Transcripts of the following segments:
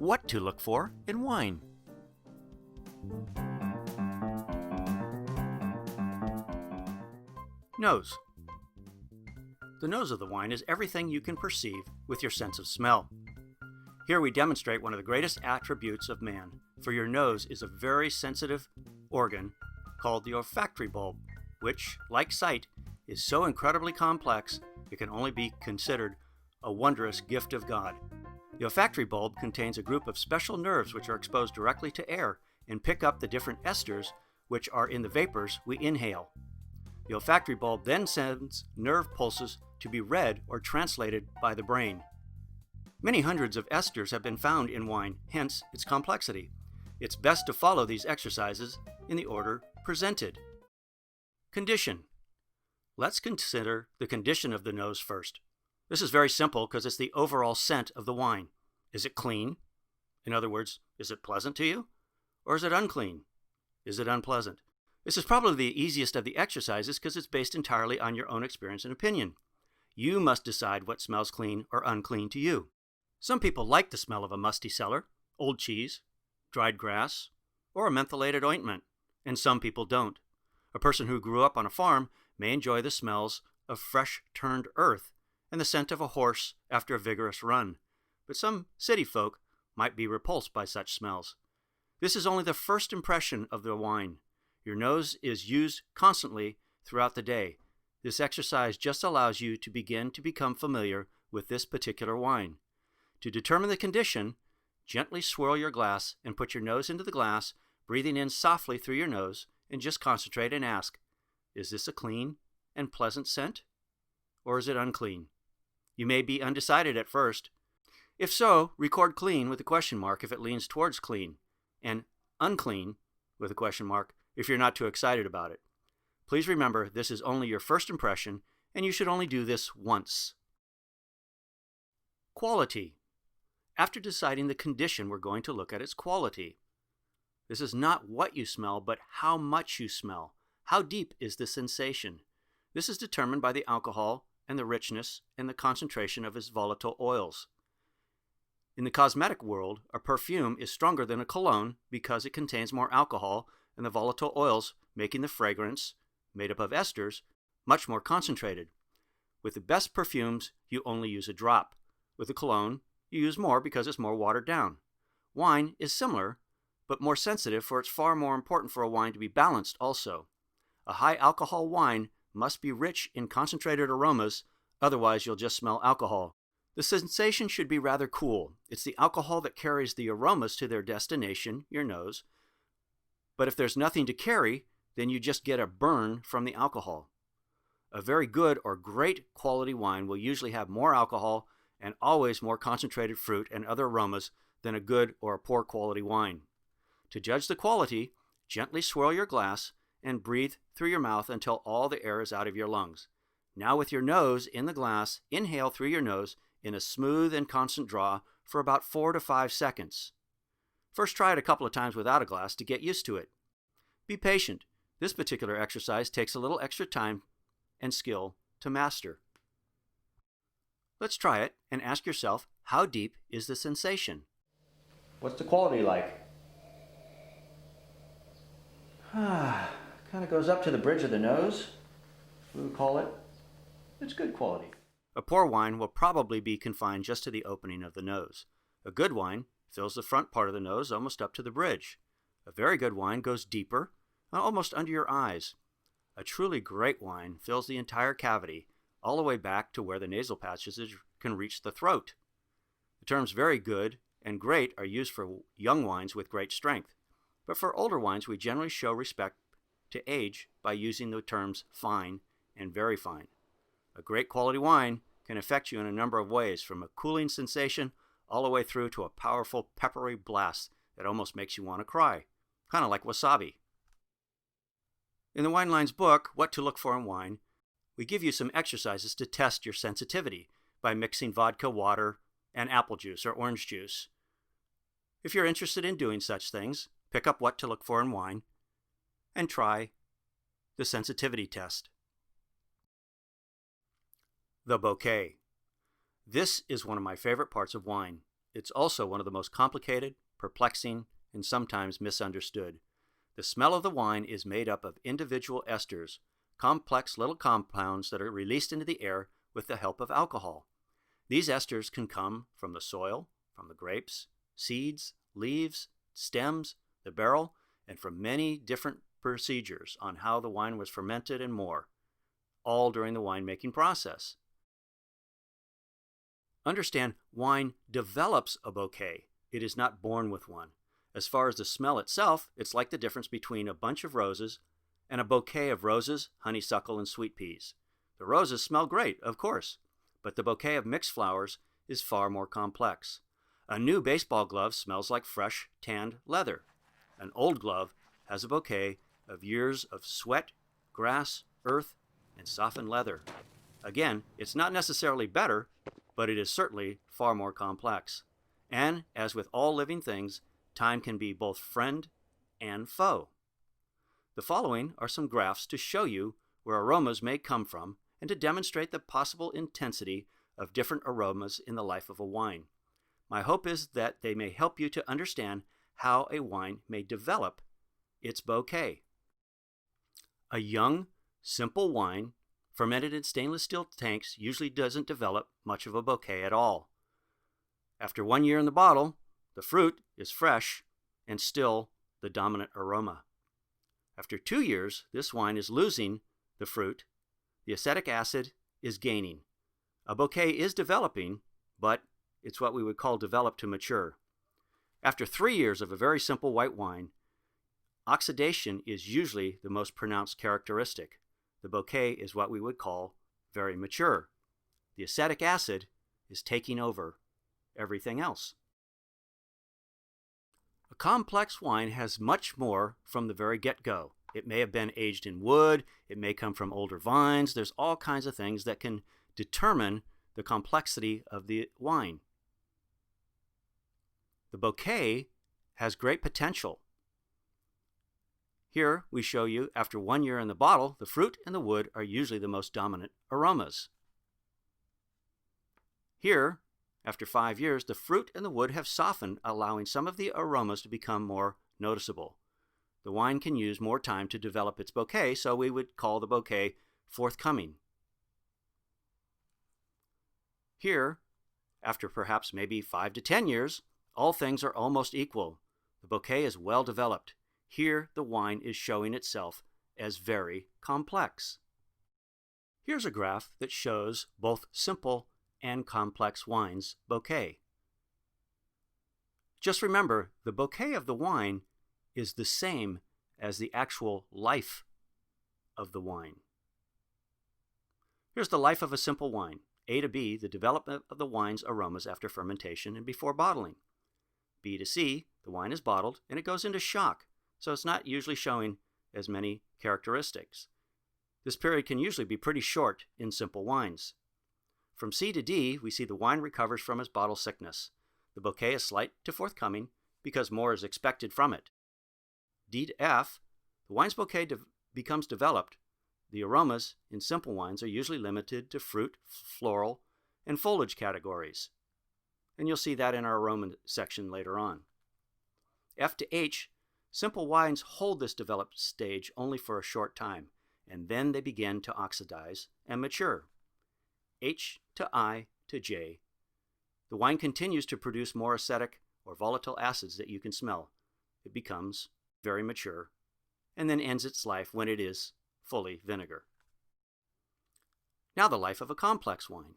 What to look for in wine. Nose. The nose of the wine is everything you can perceive with your sense of smell. Here we demonstrate one of the greatest attributes of man, for your nose is a very sensitive organ called the olfactory bulb, which, like sight, is so incredibly complex it can only be considered a wondrous gift of God. The olfactory bulb contains a group of special nerves which are exposed directly to air and pick up the different esters which are in the vapors we inhale. The olfactory bulb then sends nerve pulses to be read or translated by the brain. Many hundreds of esters have been found in wine, hence its complexity. It's best to follow these exercises in the order presented. Condition. Let's consider the condition of the nose first. This is very simple because it's the overall scent of the wine. Is it clean? In other words, is it pleasant to you? Or is it unclean? Is it unpleasant? This is probably the easiest of the exercises because it's based entirely on your own experience and opinion. You must decide what smells clean or unclean to you. Some people like the smell of a musty cellar, old cheese, dried grass, or a mentholated ointment, and some people don't. A person who grew up on a farm may enjoy the smells of fresh turned earth and the scent of a horse after a vigorous run, but some city folk might be repulsed by such smells. This is only the first impression of the wine. Your nose is used constantly throughout the day. This exercise just allows you to begin to become familiar with this particular wine. To determine the condition, gently swirl your glass and put your nose into the glass, breathing in softly through your nose, and just concentrate and ask, is this a clean and pleasant scent, or is it unclean? You may be undecided at first. If so, record clean with a question mark if it leans towards clean, and unclean with a question mark if you're not too excited about it. Please remember, this is only your first impression, and you should only do this once. Quality. After deciding the condition, we're going to look at its quality. This is not what you smell, but how much you smell. How deep is the sensation? This is determined by the alcohol and the richness and the concentration of its volatile oils. In the cosmetic world, a perfume is stronger than a cologne because it contains more alcohol and the volatile oils, making the fragrance, made up of esters, much more concentrated. With the best perfumes, you only use a drop. With a cologne, you use more because it's more watered down. Wine is similar, but more sensitive, for it's far more important for a wine to be balanced also. A high alcohol wine must be rich in concentrated aromas, otherwise you'll just smell alcohol. The sensation should be rather cool. It's the alcohol that carries the aromas to their destination, your nose. But if there's nothing to carry, then you just get a burn from the alcohol. A very good or great quality wine will usually have more alcohol and always more concentrated fruit and other aromas than a good or a poor quality wine. To judge the quality, gently swirl your glass and breathe through your mouth until all the air is out of your lungs. Now with your nose in the glass, inhale through your nose in a smooth and constant draw for about 4 to 5 seconds. First try it a couple of times without a glass to get used to it. Be patient. This particular exercise takes a little extra time and skill to master. Let's try it and ask yourself, how deep is the sensation? What's the quality like? Kind of goes up to the bridge of the nose, we would call it. It's good quality. A poor wine will probably be confined just to the opening of the nose. A good wine fills the front part of the nose almost up to the bridge. A very good wine goes deeper, almost under your eyes. A truly great wine fills the entire cavity, all the way back to where the nasal passages can reach the throat. The terms very good and great are used for young wines with great strength, but for older wines we generally show respect to age by using the terms fine and very fine. A great quality wine can affect you in a number of ways, from a cooling sensation all the way through to a powerful peppery blast that almost makes you want to cry, kind of like wasabi. In the Wine Lines book, What to Look For in Wine, we give you some exercises to test your sensitivity by mixing vodka, water, and apple juice or orange juice. If you're interested in doing such things, pick up What to Look For in Wine and try the sensitivity test. The bouquet. This is one of my favorite parts of wine. It's also one of the most complicated, perplexing, and sometimes misunderstood. The smell of the wine is made up of individual esters, complex little compounds that are released into the air with the help of alcohol. These esters can come from the soil, from the grapes, seeds, leaves, stems, the barrel, and from many different procedures on how the wine was fermented and more, all during the winemaking process. Understand, wine develops a bouquet. It is not born with one. As far as the smell itself, it's like the difference between a bunch of roses and a bouquet of roses, honeysuckle, and sweet peas. The roses smell great, of course, but the bouquet of mixed flowers is far more complex. A new baseball glove smells like fresh, tanned leather. An old glove has a bouquet of years of sweat, grass, earth, and softened leather. Again, it's not necessarily better, but it is certainly far more complex. And, as with all living things, time can be both friend and foe. The following are some graphs to show you where aromas may come from and to demonstrate the possible intensity of different aromas in the life of a wine. My hope is that they may help you to understand how a wine may develop its bouquet. A young, simple wine fermented in stainless steel tanks usually doesn't develop much of a bouquet at all. After 1 year in the bottle, the fruit is fresh and still the dominant aroma. After 2 years, this wine is losing the fruit. The acetic acid is gaining. A bouquet is developing, but it's what we would call developed to mature. After 3 years of a very simple white wine, oxidation is usually the most pronounced characteristic. The bouquet is what we would call very mature. The acetic acid is taking over everything else. A complex wine has much more from the very get-go. It may have been aged in wood, it may come from older vines. There's all kinds of things that can determine the complexity of the wine. The bouquet has great potential. Here we show you, after 1 year in the bottle, the fruit and the wood are usually the most dominant aromas. Here, after 5 years, the fruit and the wood have softened, allowing some of the aromas to become more noticeable. The wine can use more time to develop its bouquet, so we would call the bouquet forthcoming. Here, after perhaps maybe 5 to 10 years, all things are almost equal. The bouquet is well developed. Here, the wine is showing itself as very complex. Here's a graph that shows both simple and complex wines' bouquet. Just remember, the bouquet of the wine is the same as the actual life of the wine. Here's the life of a simple wine. A to B, the development of the wine's aromas after fermentation and before bottling. B to C, the wine is bottled and it goes into shock, so it's not usually showing as many characteristics. This period can usually be pretty short in simple wines. From C to D, we see the wine recovers from its bottle sickness. The bouquet is slight to forthcoming because more is expected from it. D to F, the wine's bouquet becomes developed. The aromas in simple wines are usually limited to fruit, floral, and foliage categories. And you'll see that in our aroma section later on. F to H, simple wines hold this developed stage only for a short time, and then they begin to oxidize and mature. H to I to J, the wine continues to produce more acetic or volatile acids that you can smell. It becomes very mature, and then ends its life when it is fully vinegar. Now the life of a complex wine.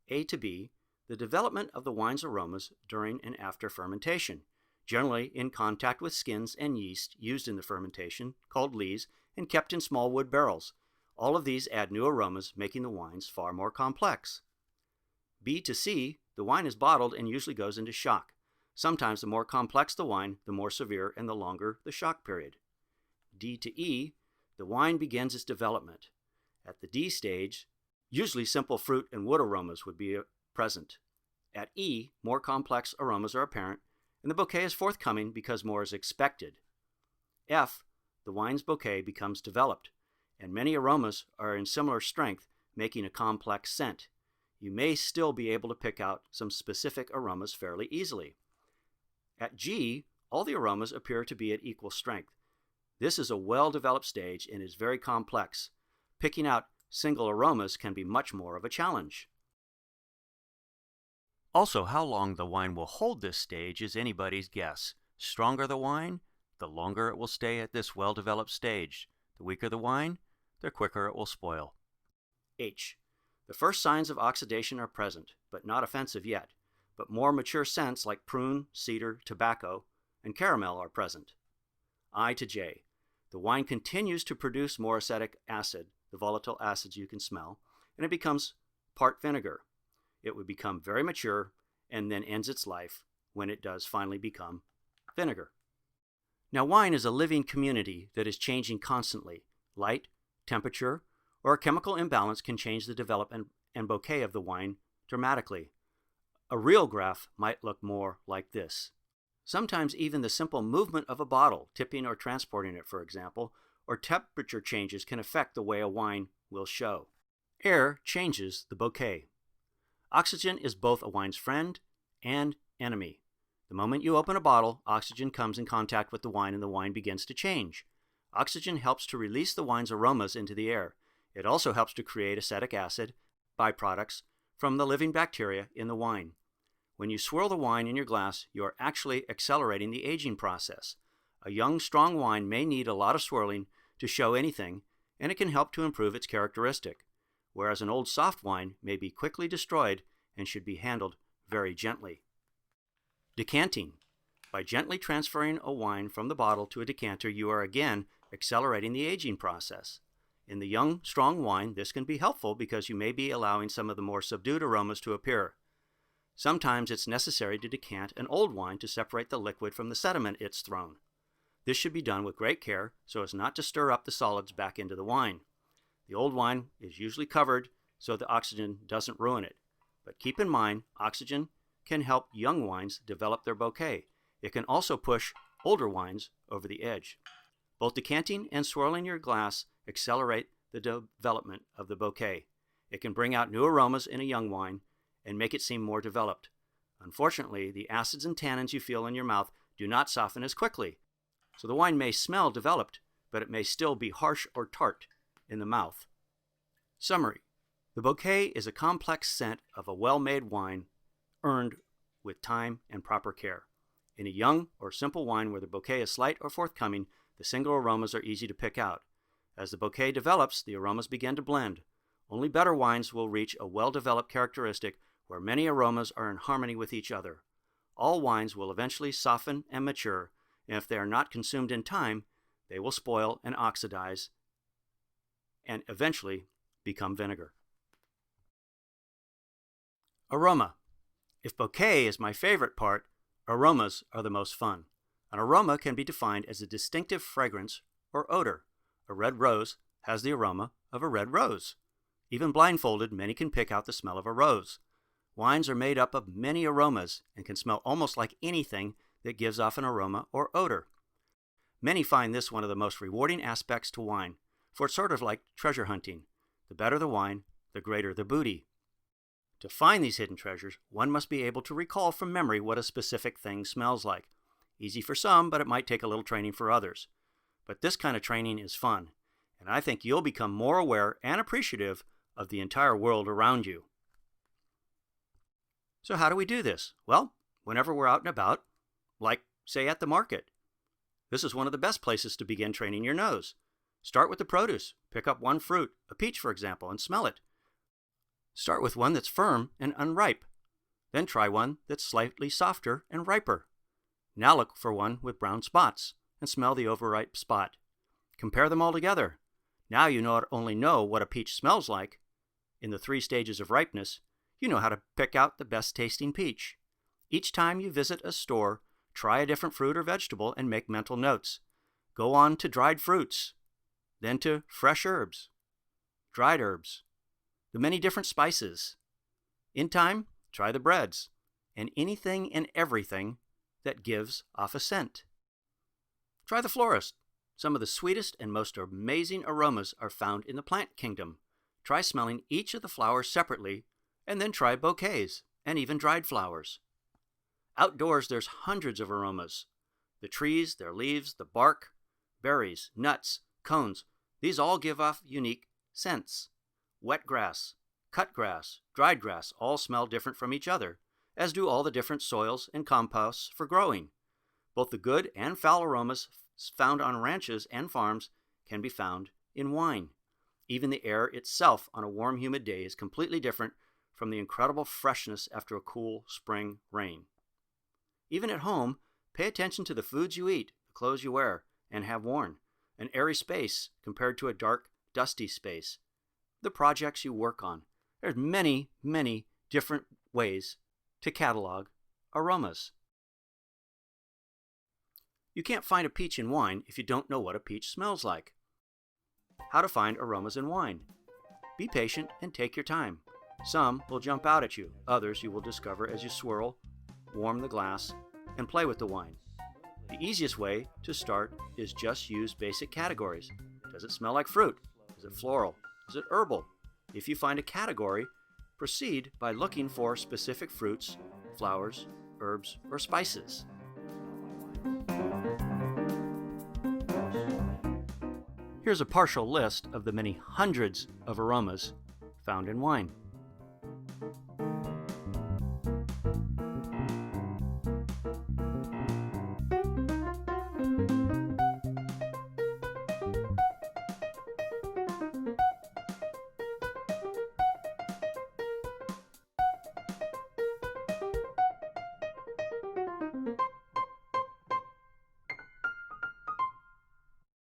A to B, the development of the wine's aromas during and after fermentation, generally in contact with skins and yeast used in the fermentation, called lees, and kept in small wood barrels. All of these add new aromas, making the wines far more complex. B to C, the wine is bottled and usually goes into shock. Sometimes the more complex the wine, the more severe and the longer the shock period. D to E, the wine begins its development. At the D stage, usually simple fruit and wood aromas would be present. At E, more complex aromas are apparent, and the bouquet is forthcoming because more is expected. F, the wine's bouquet becomes developed, and many aromas are in similar strength, making a complex scent. you may still be able to pick out some specific aromas fairly easily. At G, all the aromas appear to be at equal strength. This is a well-developed stage and is very complex. Picking out single aromas can be much more of a challenge. Also, how long the wine will hold this stage is anybody's guess. Stronger the wine, the longer it will stay at this well-developed stage. The weaker the wine, the quicker it will spoil. H. The first signs of oxidation are present, but not offensive yet. But more mature scents like prune, cedar, tobacco, and caramel are present. I to J. The wine continues to produce more acetic acid, the volatile acids you can smell, and it becomes part vinegar. It would become very mature and then ends its life when it does finally become vinegar. Now, wine is a living community that is changing constantly. Light, temperature, or a chemical imbalance can change the development and bouquet of the wine dramatically. A real graph might look more like this. Sometimes even the simple movement of a bottle, tipping or transporting it, for example, or temperature changes can affect the way a wine will show. Air changes the bouquet. Oxygen is both a wine's friend and enemy. The moment you open a bottle, oxygen comes in contact with the wine and the wine begins to change. Oxygen helps to release the wine's aromas into the air. It also helps to create acetic acid, byproducts, from the living bacteria in the wine. When you swirl the wine in your glass, you are actually accelerating the aging process. A young, strong wine may need a lot of swirling to show anything, and it can help to improve its characteristic, whereas an old soft wine may be quickly destroyed and should be handled very gently. Decanting. By gently transferring a wine from the bottle to a decanter, you are again accelerating the aging process. In the young, strong wine, this can be helpful because you may be allowing some of the more subdued aromas to appear. Sometimes it's necessary to decant an old wine to separate the liquid from the sediment it's thrown. This should be done with great care so as not to stir up the solids back into the wine. The old wine is usually covered so the oxygen doesn't ruin it. But keep in mind, oxygen can help young wines develop their bouquet. It can also push older wines over the edge. Both decanting and swirling your glass accelerate the development of the bouquet. It can bring out new aromas in a young wine and make it seem more developed. Unfortunately, the acids and tannins you feel in your mouth do not soften as quickly, so the wine may smell developed, but it may still be harsh or tart in the mouth. Summary. The bouquet is a complex scent of a well-made wine earned with time and proper care. In a young or simple wine where the bouquet is slight or forthcoming, the single aromas are easy to pick out. As the bouquet develops, the aromas begin to blend. Only better wines will reach a well-developed characteristic where many aromas are in harmony with each other. All wines will eventually soften and mature, and if they are not consumed in time, they will spoil and oxidize and eventually become vinegar. Aroma. If bouquet is my favorite part, aromas are the most fun. An aroma can be defined as a distinctive fragrance or odor. A red rose has the aroma of a red rose. Even blindfolded, many can pick out the smell of a rose. Wines are made up of many aromas and can smell almost like anything that gives off an aroma or odor. Many find this one of the most rewarding aspects to wine, for it's sort of like treasure hunting. The better the wine, the greater the booty. To find these hidden treasures, one must be able to recall from memory what a specific thing smells like. Easy for some, but it might take a little training for others. But this kind of training is fun, and I think you'll become more aware and appreciative of the entire world around you. So how do we do this? Well, whenever we're out and about, like, say, at the market. This is one of the best places to begin training your nose. Start with the produce. Pick up one fruit, a peach for example, and smell it. Start with one that's firm and unripe. Then try one that's slightly softer and riper. Now look for one with brown spots and smell the overripe spot. Compare them all together. Now you not only know what a peach smells like in the 3 stages of ripeness, you know how to pick out the best tasting peach. Each time you visit a store, try a different fruit or vegetable and make mental notes. Go on to dried fruits, then to fresh herbs, dried herbs, the many different spices. In time, try the breads, and anything and everything that gives off a scent. Try the florist. Some of the sweetest and most amazing aromas are found in the plant kingdom. Try smelling each of the flowers separately And then try bouquets and even dried flowers. Outdoors, there's hundreds of aromas. The trees, their leaves, the bark, berries, nuts, cones, these all give off unique scents. Wet grass, cut grass, dried grass all smell different from each other, as do all the different soils and composts for growing. Both the good and foul aromas found on ranches and farms can be found in wine. Even the air itself on a warm, humid day is completely different from the incredible freshness after a cool spring rain. Even at home, pay attention to the foods you eat, the clothes you wear and have worn, an airy space compared to a dark, dusty space, the projects you work on. There's many, many different ways to catalog aromas. You can't find a peach in wine if you don't know what a peach smells like. How to find aromas in wine. Be patient and take your time. Some will jump out at you, others you will discover as you swirl, warm the glass, and play with the wine. The easiest way to start is just use basic categories. Does it smell like fruit? Is it floral? Is it herbal? If you find a category, proceed by looking for specific fruits, flowers, herbs, or spices. Here's a partial list of the many hundreds of aromas found in wine.